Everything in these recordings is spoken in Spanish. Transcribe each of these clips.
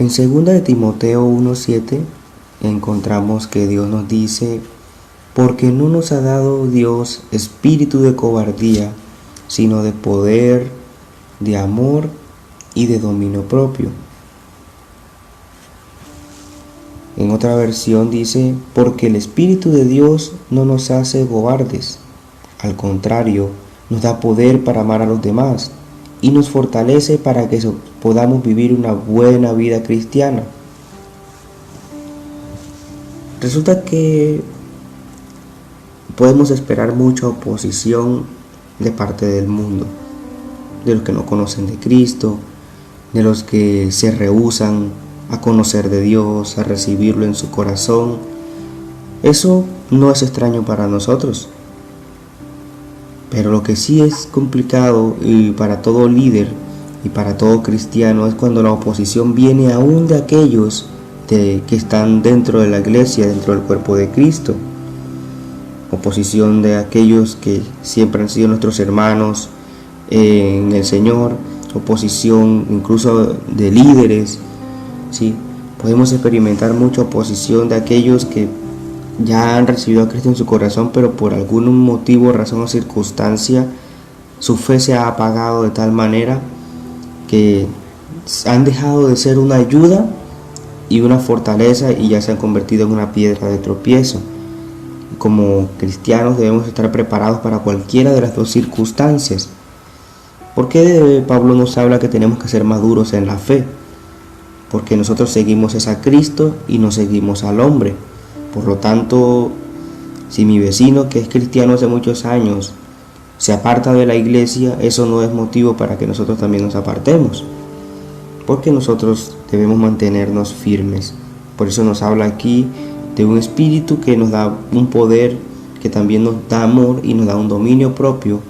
En 2 de Timoteo 1:7 encontramos que Dios nos dice: porque no nos ha dado Dios espíritu de cobardía, sino de poder, de amor y de dominio propio. En otra versión dice: porque el Espíritu de Dios no nos hace cobardes, al contrario, nos da poder para amar a los demás y nos fortalece para que podamos vivir una buena vida cristiana. Resulta que podemos esperar mucha oposición de parte del mundo, de los que no conocen de Cristo, de los que se rehúsan a conocer de Dios, a recibirlo en su corazón. Eso no es extraño para nosotros. Pero lo que sí es complicado y para todo líder y para todo cristiano es cuando la oposición viene aún de aquellos que están dentro de la iglesia, dentro del cuerpo de Cristo. Oposición de aquellos que siempre han sido nuestros hermanos en el Señor, oposición incluso de líderes, ¿sí? Podemos experimentar mucha oposición de aquellos que ya han recibido a Cristo en su corazón, pero por algún motivo, razón o circunstancia, su fe se ha apagado de tal manera que han dejado de ser una ayuda y una fortaleza y ya se han convertido en una piedra de tropiezo. Como cristianos debemos estar preparados para cualquiera de las dos circunstancias. ¿Por qué Pablo nos habla que tenemos que ser maduros en la fe? Porque nosotros seguimos es a Cristo y no seguimos al hombre. Por lo tanto, si mi vecino que es cristiano hace muchos años se aparta de la iglesia, eso no es motivo para que nosotros también nos apartemos. Porque nosotros debemos mantenernos firmes. Por eso nos habla aquí de un espíritu que nos da un poder, que también nos da amor y nos da un dominio propio,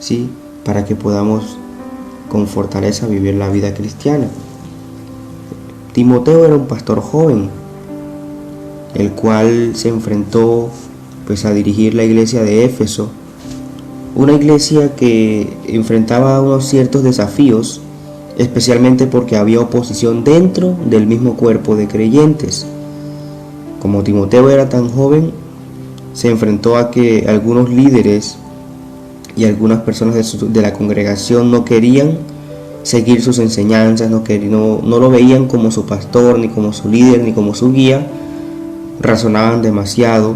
¿sí? Para que podamos con fortaleza vivir la vida cristiana. Timoteo era un pastor joven, el cual se enfrentó a dirigir la iglesia de Éfeso, una iglesia que enfrentaba unos ciertos desafíos, especialmente porque había oposición dentro del mismo cuerpo de creyentes. Como Timoteo era tan joven, se enfrentó a que algunos líderes y algunas personas de la congregación no querían seguir sus enseñanzas, no lo veían como su pastor, ni como su líder, ni como su guía. Razonaban demasiado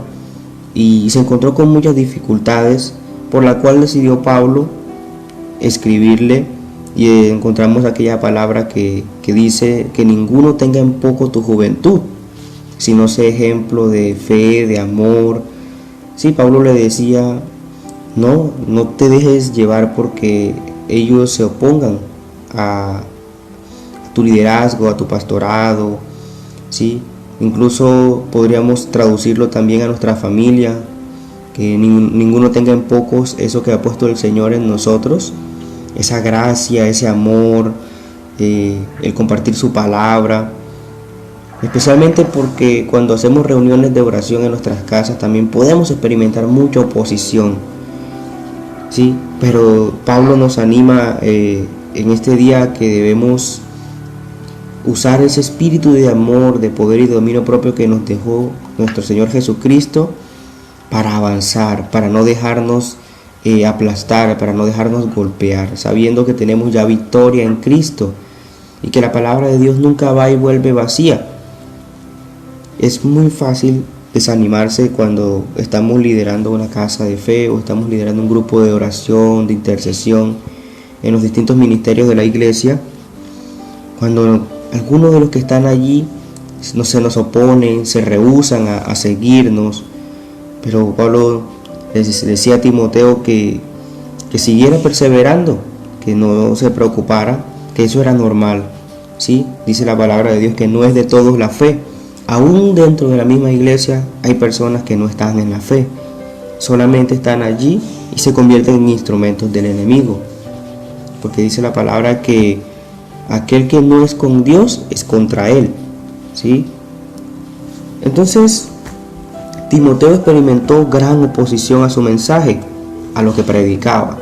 y se encontró con muchas dificultades, por la cual decidió Pablo escribirle, y encontramos aquella palabra que dice: que ninguno tenga en poco tu juventud, sino sea ejemplo de fe, de amor. Sí, Pablo le decía: no te dejes llevar porque ellos se opongan a tu liderazgo, a tu pastorado, ¿sí? Incluso podríamos traducirlo también a nuestra familia, que ninguno tenga en pocos eso que ha puesto el Señor en nosotros, esa gracia, ese amor, el compartir su palabra. Especialmente porque cuando hacemos reuniones de oración en nuestras casas también podemos experimentar mucha oposición, ¿sí? Pero Pablo nos anima en este día que debemos usar ese espíritu de amor, de poder y de dominio propio que nos dejó nuestro Señor Jesucristo para avanzar, para no dejarnos aplastar, para no dejarnos golpear, sabiendo que tenemos ya victoria en Cristo y que la palabra de Dios nunca va y vuelve vacía. Es muy fácil desanimarse cuando estamos liderando una casa de fe o estamos liderando un grupo de oración, de intercesión en los distintos ministerios de la iglesia, cuando algunos de los que están allí no se nos oponen, se rehúsan a seguirnos. Pero Pablo les decía a Timoteo que siguiera perseverando, que no se preocupara, que eso era normal, ¿sí? Dice la palabra de Dios que no es de todos la fe. Aún dentro de la misma iglesia hay personas que no están en la fe, solamente están allí y se convierten en instrumentos del enemigo, porque dice la palabra que aquel que no es con Dios es contra él, ¿sí? Entonces Timoteo experimentó gran oposición a su mensaje, a lo que predicaba,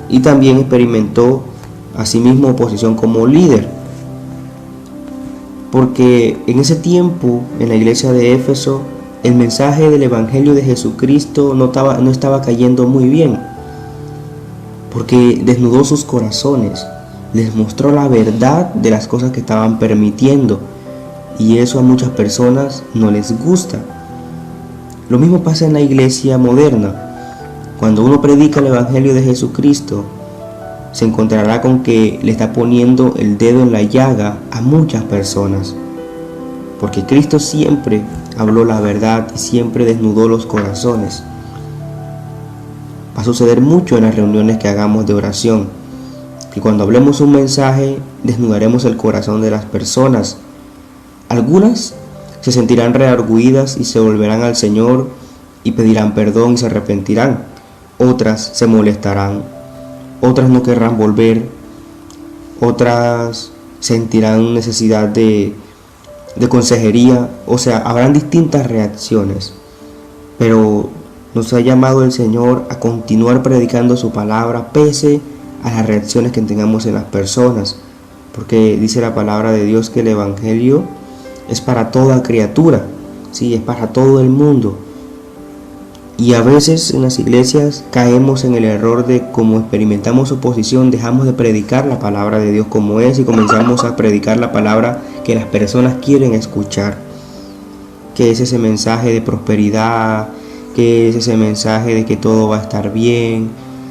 y también experimentó asimismo oposición como líder. porque en ese tiempo, en la iglesia de Éfeso, el mensaje del Evangelio de Jesucristo no estaba cayendo muy bien, porque desnudó sus corazones, les mostró la verdad de las cosas que estaban permitiendo, y eso a muchas personas no les gusta. Lo mismo pasa en la iglesia moderna. Cuando uno predica el Evangelio de Jesucristo, se encontrará con que le está poniendo el dedo en la llaga a muchas personas, porque Cristo siempre habló la verdad y siempre desnudó los corazones. Va a suceder mucho en las reuniones que hagamos de oración, que cuando hablemos un mensaje desnudaremos el corazón de las personas. Algunas se sentirán redargüidas y se volverán al Señor y pedirán perdón y se arrepentirán. Otras se molestarán, otras no querrán volver, otras sentirán necesidad de consejería. O sea, habrán distintas reacciones, pero nos ha llamado el Señor a continuar predicando su palabra pese a las reacciones que tengamos en las personas, porque dice la palabra de Dios que el Evangelio es para toda criatura, sí, es para todo el mundo. Y a veces en las iglesias caemos en el error de, como experimentamos oposición, dejamos de predicar la palabra de Dios como es y comenzamos a predicar la palabra que las personas quieren escuchar, que es ese mensaje de prosperidad, que es ese mensaje de que todo va a estar bien,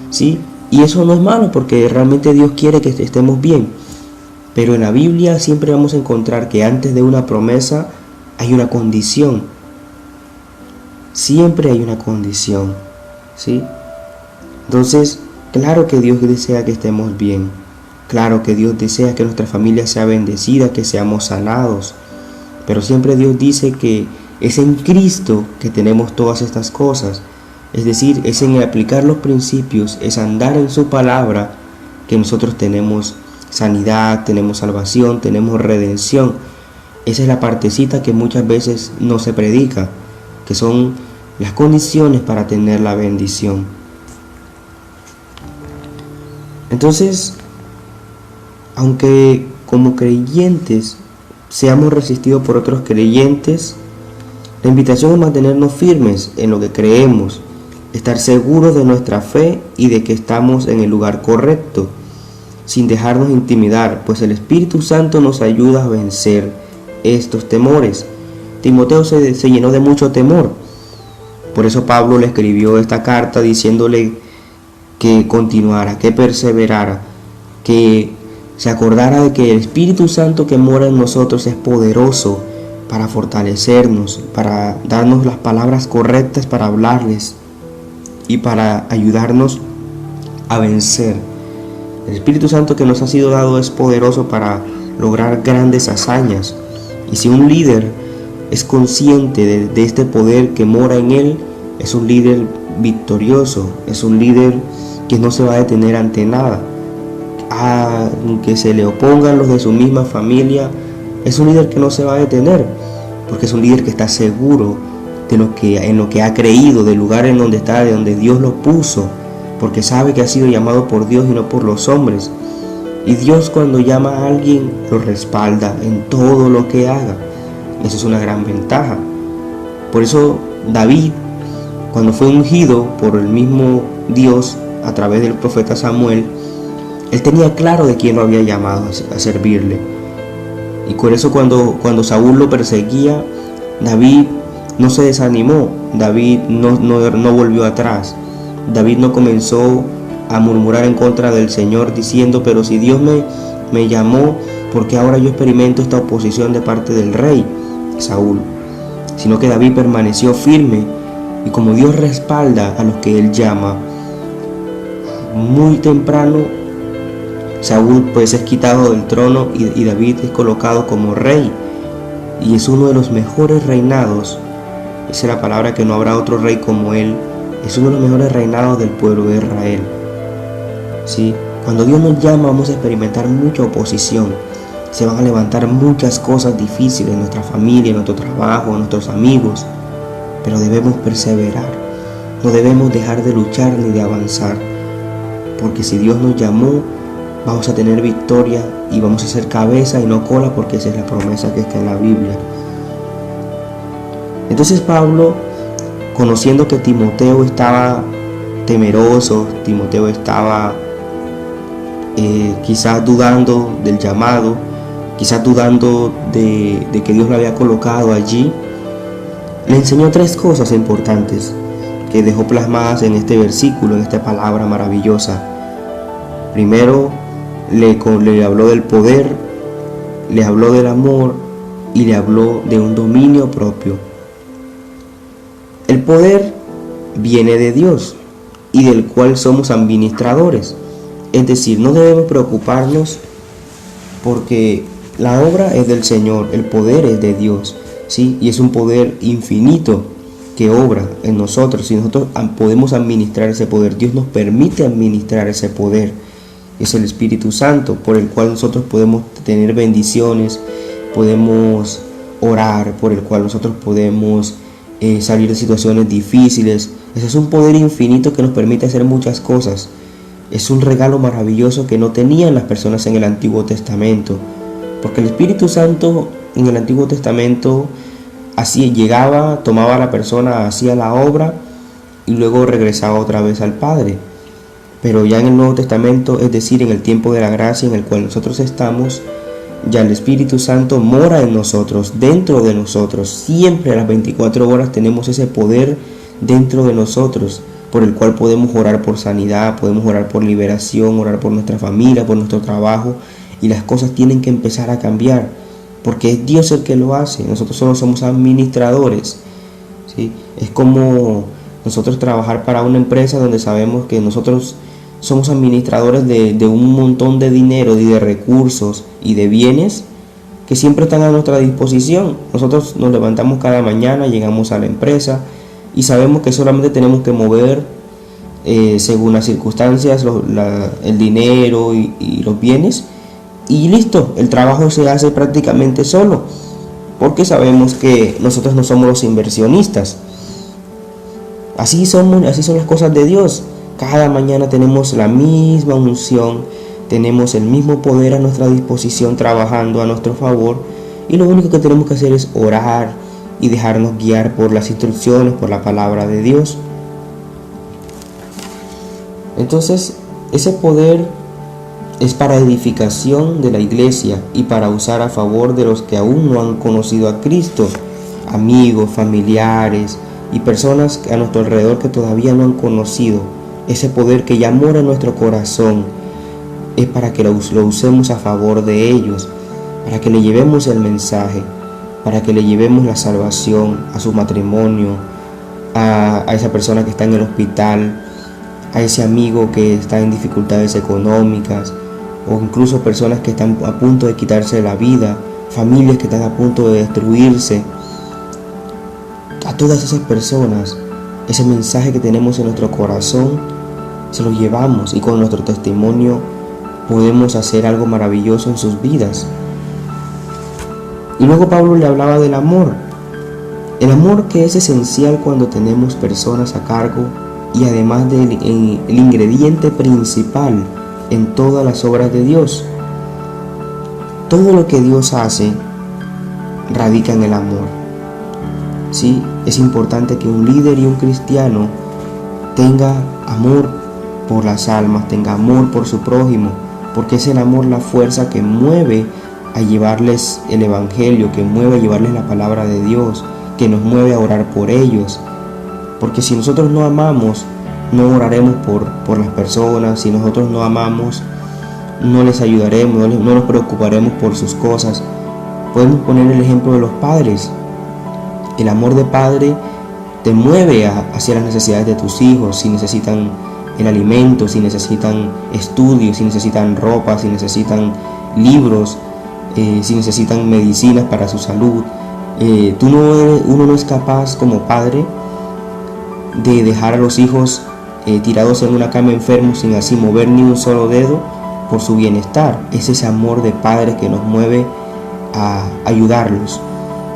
¿sí? Y eso no es malo, porque realmente Dios quiere que estemos bien. Pero en la Biblia siempre vamos a encontrar que antes de una promesa hay una condición. Siempre hay una condición, ¿sí? Entonces, claro que Dios desea que estemos bien. Claro que Dios desea que nuestra familia sea bendecida, que seamos sanados. Pero siempre Dios dice que es en Cristo que tenemos todas estas cosas. Es decir, es en aplicar los principios, es andar en su palabra que nosotros tenemos sanidad, tenemos salvación, tenemos redención. Esa es la partecita que muchas veces no se predica, que son las condiciones para tener la bendición. Entonces, aunque como creyentes seamos resistidos por otros creyentes, la invitación es mantenernos firmes en lo que creemos, estar seguros de nuestra fe y de que estamos en el lugar correcto, sin dejarnos intimidar, pues el Espíritu Santo nos ayuda a vencer estos temores. Timoteo se llenó de mucho temor. Por eso Pablo le escribió esta carta diciéndole que continuara, que perseverara, que se acordara de que el Espíritu Santo que mora en nosotros es poderoso para fortalecernos, para darnos las palabras correctas para hablarles y para ayudarnos a vencer. El Espíritu Santo que nos ha sido dado es poderoso para lograr grandes hazañas. Y si un líder es consciente de este poder que mora en él, es un líder victorioso, es un líder que no se va a detener ante nada. Aunque se le opongan los de su misma familia, es un líder que no se va a detener, porque es un líder que está seguro de en lo que ha creído, del lugar en donde está, de donde Dios lo puso, porque sabe que ha sido llamado por Dios y no por los hombres. Y Dios, cuando llama a alguien, lo respalda en todo lo que haga. Eso es una gran ventaja. Por eso David, cuando fue ungido por el mismo Dios a través del profeta Samuel, él tenía claro de quién lo había llamado a servirle. Y por eso cuando Saúl lo perseguía, David no se desanimó, David no volvió atrás. David no comenzó a murmurar en contra del Señor diciendo, pero si Dios me llamó, ¿por qué ahora yo experimento esta oposición de parte del rey Saúl? Sino que David permaneció firme, y como Dios respalda a los que él llama, muy temprano Saúl pues es quitado del trono y David es colocado como rey, y es uno de los mejores reinados. Esa es la palabra, que no habrá otro rey como él. Es uno de los mejores reinados del pueblo de Israel. ¿Sí? Cuando Dios nos llama, vamos a experimentar mucha oposición. Se van a levantar muchas cosas difíciles en nuestra familia, en nuestro trabajo, en nuestros amigos. Pero debemos perseverar. No debemos dejar de luchar ni de avanzar. Porque si Dios nos llamó, vamos a tener victoria y vamos a ser cabeza y no cola, porque esa es la promesa que está en la Biblia. Entonces Pablo, conociendo que Timoteo estaba temeroso, Timoteo estaba quizás dudando del llamado, quizás dudando de que Dios lo había colocado allí, le enseñó 3 cosas importantes que dejó plasmadas en este versículo, en esta palabra maravillosa. Primero, le habló del poder, le habló del amor y le habló de un dominio propio. El poder viene de Dios y del cual somos administradores. Es decir, no debemos preocuparnos porque la obra es del Señor, el poder es de Dios, ¿sí? Y es un poder infinito que obra en nosotros y nosotros podemos administrar ese poder. Dios nos permite administrar ese poder. Es el Espíritu Santo por el cual nosotros podemos tener bendiciones, podemos orar, por el cual nosotros podemos salir de situaciones difíciles. Ese es un poder infinito que nos permite hacer muchas cosas. Es un regalo maravilloso que no tenían las personas en el Antiguo Testamento, porque el Espíritu Santo en el Antiguo Testamento así llegaba, tomaba a la persona, hacía la obra y luego regresaba otra vez al Padre. Pero ya en el Nuevo Testamento, es decir, en el tiempo de la gracia en el cual nosotros estamos, ya el Espíritu Santo mora en nosotros, dentro de nosotros. Siempre a las 24 horas tenemos ese poder dentro de nosotros, por el cual podemos orar por sanidad, podemos orar por liberación, orar por nuestra familia, por nuestro trabajo, y las cosas tienen que empezar a cambiar, porque es Dios el que lo hace. Nosotros solo somos administradores, ¿sí? Es como nosotros trabajar para una empresa donde sabemos que nosotros somos administradores de un montón de dinero y de recursos y de bienes que siempre están a nuestra disposición. Nosotros nos levantamos cada mañana, llegamos a la empresa y sabemos que solamente tenemos que mover según las circunstancias el dinero y los bienes, y listo, el trabajo se hace prácticamente solo, porque sabemos que nosotros no somos los inversionistas. Así son las cosas de Dios. Cada mañana tenemos la misma unción, tenemos el mismo poder a nuestra disposición trabajando a nuestro favor, y lo único que tenemos que hacer es orar y dejarnos guiar por las instrucciones, por la palabra de Dios. Entonces, ese poder es para edificación de la iglesia y para usar a favor de los que aún no han conocido a Cristo, amigos, familiares y personas a nuestro alrededor que todavía no han conocido. Ese poder que ya mora en nuestro corazón es para que lo usemos a favor de ellos, para que le llevemos el mensaje, para que le llevemos la salvación a su matrimonio, a esa persona que está en el hospital, a ese amigo que está en dificultades económicas, o incluso personas que están a punto de quitarse la vida, familias que están a punto de destruirse. A todas esas personas, ese mensaje que tenemos en nuestro corazón, se lo llevamos, y con nuestro testimonio podemos hacer algo maravilloso en sus vidas. Y luego Pablo le hablaba del amor. El amor, que es esencial cuando tenemos personas a cargo, y además el ingrediente principal en todas las obras de Dios. Todo lo que Dios hace radica en el amor. Sí, es importante que un líder y un cristiano tenga amor por las almas, tenga amor por su prójimo, porque es el amor la fuerza que mueve a llevarles el evangelio, que mueve a llevarles la palabra de Dios, que nos mueve a orar por ellos. Porque si nosotros no amamos, no oraremos por las personas. Si nosotros no amamos, no les ayudaremos, no nos preocuparemos por sus cosas. Podemos poner el ejemplo de los padres. El amor de padre te mueve hacia las necesidades de tus hijos. Si necesitan el alimento, si necesitan estudios, si necesitan ropa, si necesitan libros, si necesitan medicinas para su salud. Uno no es capaz como padre de dejar a los hijos tirados en una cama enfermos sin así mover ni un solo dedo por su bienestar. Es ese amor de padre que nos mueve a ayudarlos,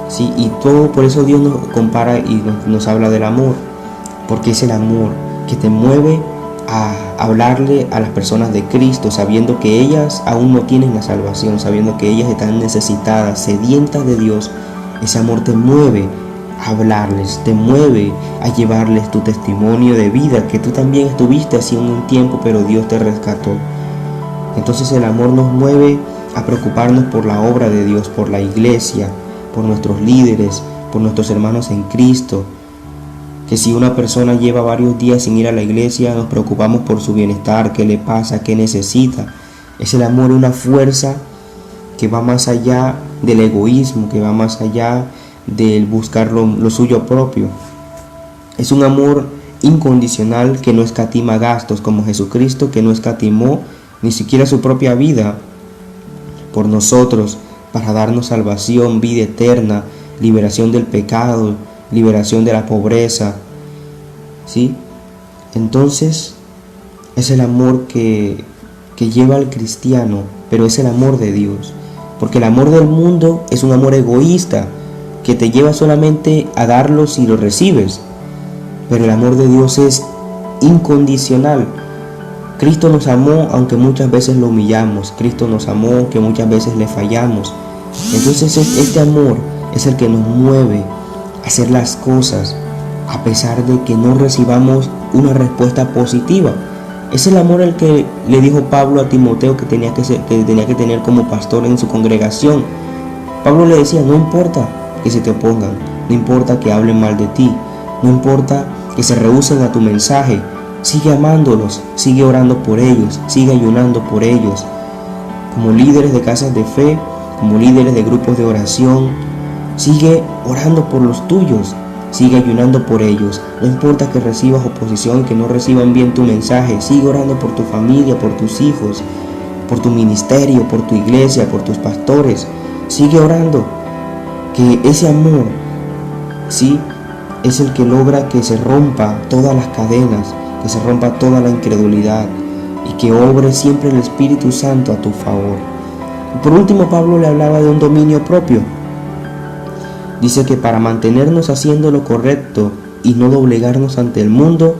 ¿sí? Y todo por eso Dios nos compara y nos habla del amor, porque es el amor que te mueve a hablarle a las personas de Cristo, sabiendo que ellas aún no tienen la salvación, sabiendo que ellas están necesitadas, sedientas de Dios. Ese amor te mueve a hablarles, te mueve a llevarles tu testimonio de vida, que tú también estuviste así en un tiempo, pero Dios te rescató. Entonces el amor nos mueve a preocuparnos por la obra de Dios, por la iglesia, por nuestros líderes, por nuestros hermanos en Cristo. Que si una persona lleva varios días sin ir a la iglesia, nos preocupamos por su bienestar, qué le pasa, qué necesita. Es el amor una fuerza que va más allá del egoísmo, que va más allá del buscar lo suyo propio. Es un amor incondicional que no escatima gastos, como Jesucristo, que no escatimó ni siquiera su propia vida por nosotros, para darnos salvación, vida eterna, liberación del pecado, liberación de la pobreza, ¿sí? Entonces es el amor que lleva al cristiano, pero es el amor de Dios, porque el amor del mundo es un amor egoísta que te lleva solamente a darlo si lo recibes, pero el amor de Dios es incondicional. Cristo nos amó aunque muchas veces lo humillamos, Cristo nos amó aunque muchas veces le fallamos. Entonces este amor es el que nos mueve a hacer las cosas a pesar de que no recibamos una respuesta positiva. Es el amor el que le dijo Pablo a Timoteo que tenía que tener como pastor en su congregación. Pablo le decía, no importa que se te opongan, no importa que hablen mal de ti, no importa que se rehúsen a tu mensaje, sigue amándolos, sigue orando por ellos, sigue ayunando por ellos. Como líderes de casas de fe, como líderes de grupos de oración, sigue orando por los tuyos, sigue ayunando por ellos. No importa que recibas oposición, que no reciban bien tu mensaje, sigue orando por tu familia, por tus hijos, por tu ministerio, por tu iglesia, por tus pastores. Sigue orando, que ese amor, sí, es el que logra que se rompa todas las cadenas, que se rompa toda la incredulidad y que obre siempre el Espíritu Santo a tu favor. Y por último, Pablo le hablaba de un dominio propio. Dice que para mantenernos haciendo lo correcto y no doblegarnos ante el mundo,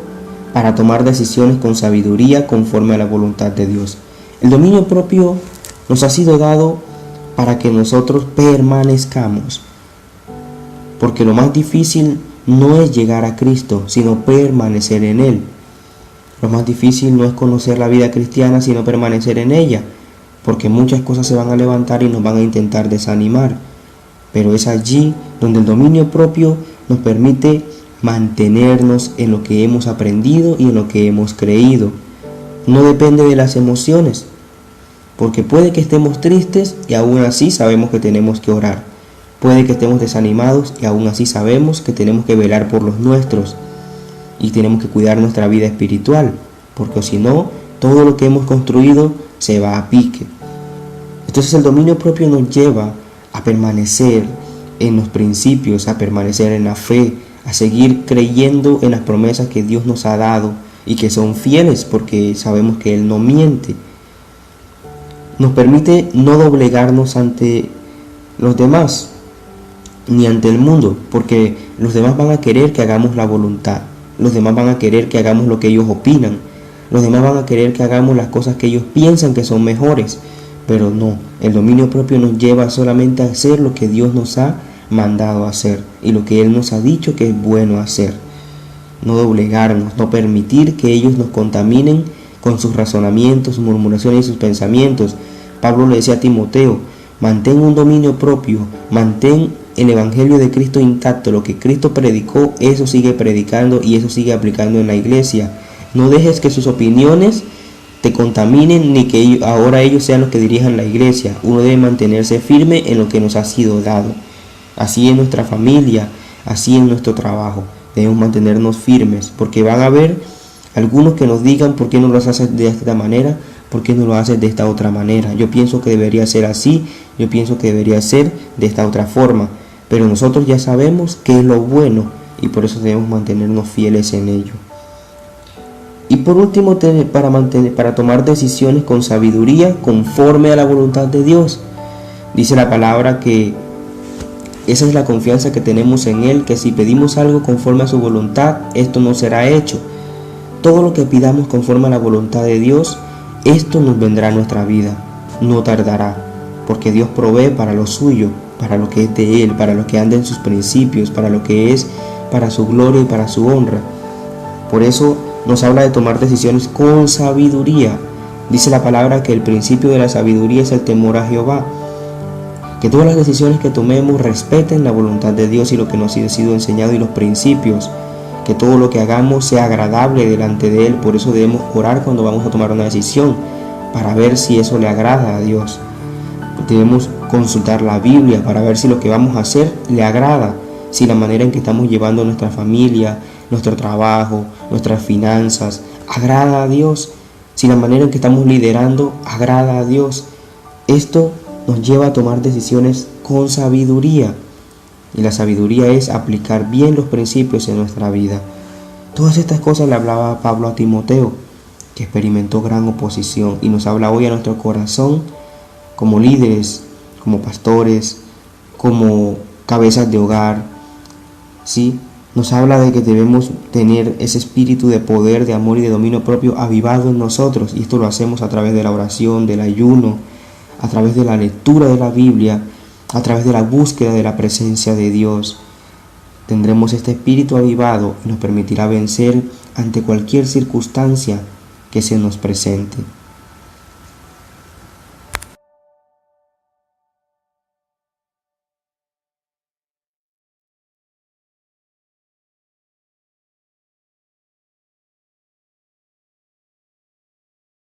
para tomar decisiones con sabiduría conforme a la voluntad de Dios. El dominio propio nos ha sido dado para que nosotros permanezcamos, porque lo más difícil no es llegar a Cristo, sino permanecer en Él. Lo más difícil no es conocer la vida cristiana, sino permanecer en ella, porque muchas cosas se van a levantar y nos van a intentar desanimar. Pero es allí donde el dominio propio nos permite mantenernos en lo que hemos aprendido y en lo que hemos creído. No depende de las emociones, porque puede que estemos tristes y aún así sabemos que tenemos que orar. Puede que estemos desanimados y aún así sabemos que tenemos que velar por los nuestros y tenemos que cuidar nuestra vida espiritual, porque si no, todo lo que hemos construido se va a pique. Entonces el dominio propio nos lleva a permanecer en los principios, a permanecer en la fe, a seguir creyendo en las promesas que Dios nos ha dado y que son fieles, porque sabemos que Él no miente. Nos permite no doblegarnos ante los demás ni ante el mundo, porque los demás van a querer que hagamos la voluntad, los demás van a querer que hagamos lo que ellos opinan, los demás van a querer que hagamos las cosas que ellos piensan que son mejores. Pero no, el dominio propio nos lleva solamente a hacer lo que Dios nos ha mandado a hacer y lo que Él nos ha dicho que es bueno hacer. No doblegarnos, no permitir que ellos nos contaminen con sus razonamientos, sus murmuraciones y sus pensamientos. Pablo le decía a Timoteo, mantén un dominio propio, mantén el evangelio de Cristo intacto, lo que Cristo predicó, eso sigue predicando y eso sigue aplicando en la iglesia. No dejes que sus opiniones te contaminen ni que ahora ellos sean los que dirijan la iglesia. Uno debe mantenerse firme en lo que nos ha sido dado. Así en nuestra familia, así en nuestro trabajo. Debemos mantenernos firmes, porque van a haber algunos que nos digan por qué no lo haces de esta manera, por qué no lo haces de esta otra manera. Yo pienso que debería ser así, yo pienso que debería ser de esta otra forma. Pero nosotros ya sabemos qué es lo bueno y por eso debemos mantenernos fieles en ello. Y por último, para tomar decisiones con sabiduría conforme a la voluntad de Dios. Dice la palabra que esa es la confianza que tenemos en Él, que si pedimos algo conforme a su voluntad, esto no será hecho. todo lo que pidamos conforme a la voluntad de Dios, esto nos vendrá a nuestra vida, no tardará, porque Dios provee para lo suyo, para lo que es de Él, para lo que anda en sus principios, para lo que es para su gloria y para su honra. Por eso nos habla de tomar decisiones con sabiduría. Dice la palabra que el principio de la sabiduría es el temor a Jehová. Que todas las decisiones que tomemos respeten la voluntad de Dios y lo que nos ha sido enseñado y los principios. Que todo lo que hagamos sea agradable delante de Él. Por eso debemos orar cuando vamos a tomar una decisión, para ver si eso le agrada a Dios. Debemos consultar la Biblia para ver si lo que vamos a hacer le agrada, si la manera en que estamos llevando nuestra familia, nuestro trabajo, nuestras finanzas, agrada a Dios, si la manera en que estamos liderando agrada a Dios. Esto nos lleva a tomar decisiones con sabiduría, y la sabiduría es aplicar bien los principios en nuestra vida. Todas estas cosas le hablaba Pablo a Timoteo, que experimentó gran oposición, y nos habla hoy a nuestro corazón como líderes, como pastores, como cabezas de hogar, ¿sí? Nos habla de que debemos tener ese espíritu de poder, de amor y de dominio propio avivado en nosotros, y esto lo hacemos a través de la oración, del ayuno, a través de la lectura de la Biblia, a través de la búsqueda de la presencia de Dios. Tendremos este espíritu avivado y nos permitirá vencer ante cualquier circunstancia que se nos presente.